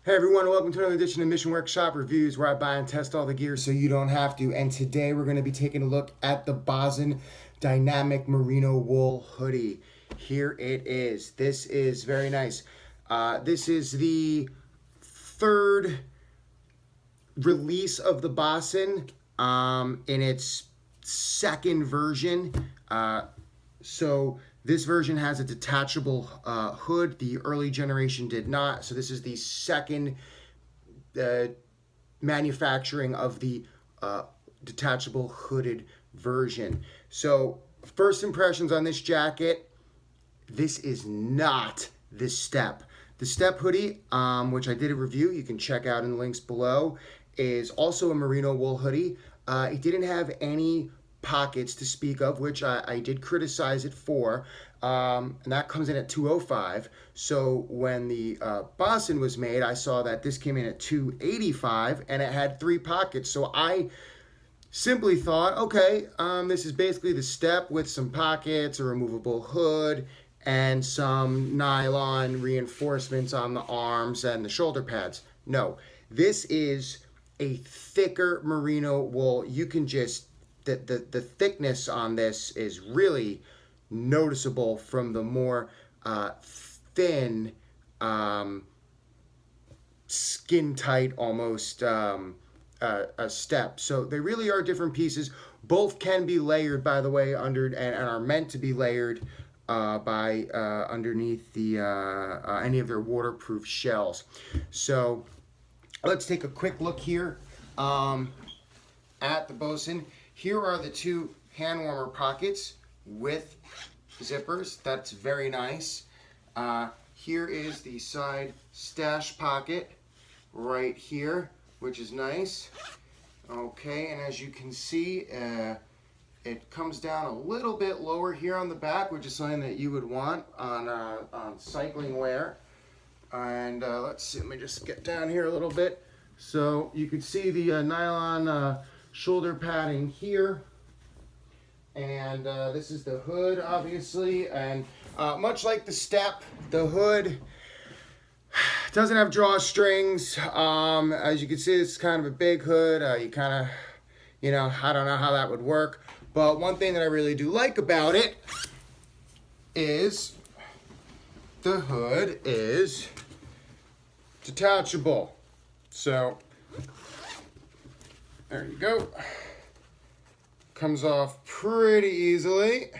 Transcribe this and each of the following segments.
Hey everyone, welcome to another edition of Mission Workshop Reviews, where I buy and test all the gear so you don't have to. And today we're going to be taking a look at the Bosun Dynamic Merino Wool Hoodie. Here it is. This is very nice. This is the third release of the Bosun in its second version. So this version has a detachable hood. The early generation did not. So this is the second manufacturing of the detachable hooded version. So first impressions on this jacket, this is not the Step. The Step hoodie, which I did a review, you can check out in the links below, is also a merino wool hoodie. It didn't have any pockets to speak of, which I did criticize it for, and that comes in at $205. So when the Bosun was made, I saw that this came in at $285 and it had 3 pockets. So I simply thought, okay, this is basically the Step with some pockets, a removable hood, and some nylon reinforcements on the arms and the shoulder pads. No, this is a thicker merino wool. You can just the thickness on this is really noticeable from the more thin, skin tight almost a Step. So they really are different pieces. Both can be layered, by the way, under and are meant to be layered by underneath the any of their waterproof shells. So let's take a quick look here at the Bosun. Here are the 2 hand warmer pockets with zippers. That's very nice. Here is the side stash pocket right here, which is nice. Okay, and as you can see, it comes down a little bit lower here on the back, which is something that you would want on cycling wear. And let's see, let me just get down here a little bit. So you can see the nylon shoulder padding here. And this is the hood, obviously. And much like the Step, the hood doesn't have drawstrings. As you can see, it's kind of a big hood. You kind of, I don't know how that would work. But one thing that I really do like about it is the hood is detachable. So there you go. Comes off pretty easily.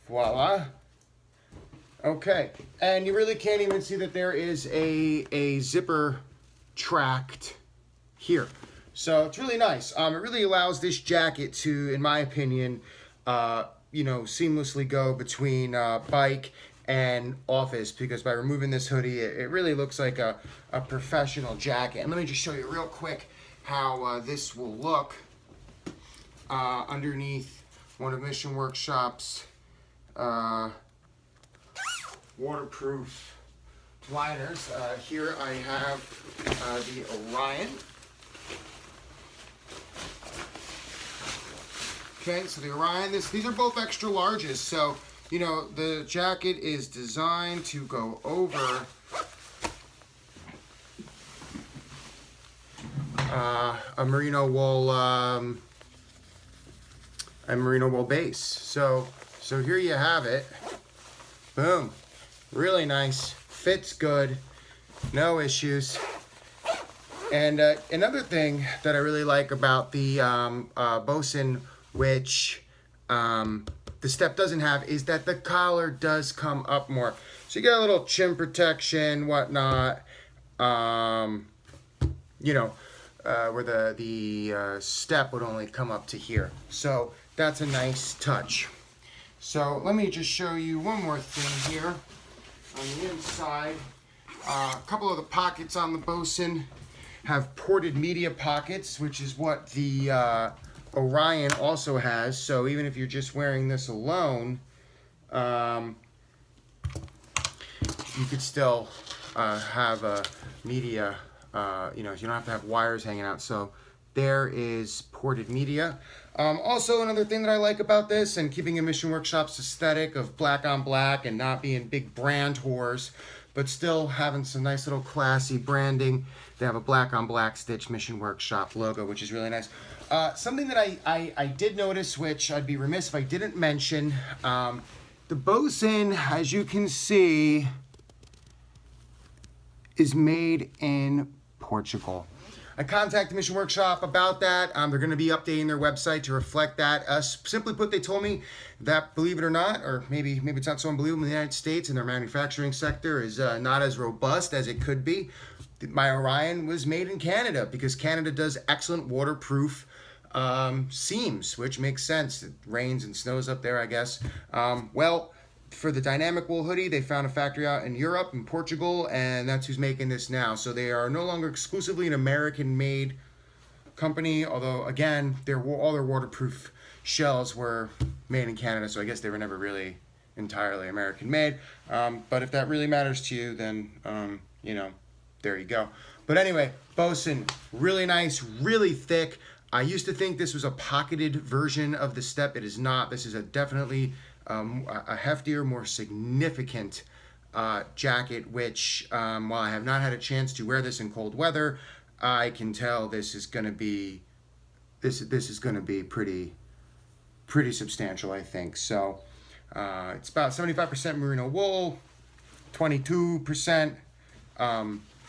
Voila. Okay, and you really can't even see that there is a zipper tracked here. So it's really nice. It really allows this jacket to, in my opinion, seamlessly go between bike and office, because by removing this hoodie, it really looks like a professional jacket. And let me just show you real quick how this will look underneath one of Mission Workshop's waterproof liners. Here I have the Orion. Okay, so the Orion, these are both extra larges. So, the jacket is designed to go over a merino wool base. So here you have it. Boom. Really nice. Fits good. No issues. And another thing that I really like about the Bosun, which the Step doesn't have, is that the collar does come up more. So you get a little chin protection, whatnot. Where the Step would only come up to here. So that's a nice touch. So let me just show you one more thing here. On the inside, a couple of the pockets on the Bosun have ported media pockets, which is what the Orion also has. So even if you're just wearing this alone, you could still have a media, you don't have to have wires hanging out. So there is ported media. Also, another thing that I like about this, and keeping in Mission Workshop's aesthetic of black on black and not being big brand whores, but still having some nice little classy branding. They have a black on black stitch Mission Workshop logo, which is really nice. Something that I did notice, which I'd be remiss if I didn't mention, the Bosun, as you can see, is made in Portugal. I contacted Mission Workshop about that. They're going to be updating their website to reflect that. Simply put, they told me that, believe it or not, or maybe it's not so unbelievable, in the United States and their manufacturing sector is not as robust as it could be. My Orion was made in Canada because Canada does excellent waterproof seams, which makes sense. It rains and snows up there, I guess. Well, for the dynamic wool hoodie, they found a factory out in Europe, in Portugal, and that's who's making this now. So they are no longer exclusively an American-made company, although, again, all their waterproof shells were made in Canada, so I guess they were never really entirely American-made. But if that really matters to you, then, you know, there you go. But anyway, Bosun, really nice, really thick. I used to think this was a pocketed version of the step. It is not. This is definitely a heftier, more significant jacket, which while I have not had a chance to wear this in cold weather, I can tell this is going to be pretty substantial, I think. So it's about 75% merino wool, 22%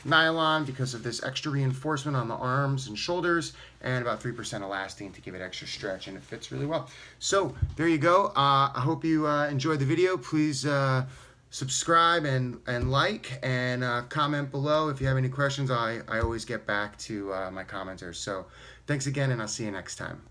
nylon because of this extra reinforcement on the arms and shoulders, and about 3% elastane to give it extra stretch, and it fits really well. So there you go. I hope you enjoyed the video. Please subscribe and like and comment below if you have any questions. I always get back to my commenters. So thanks again, and I'll see you next time.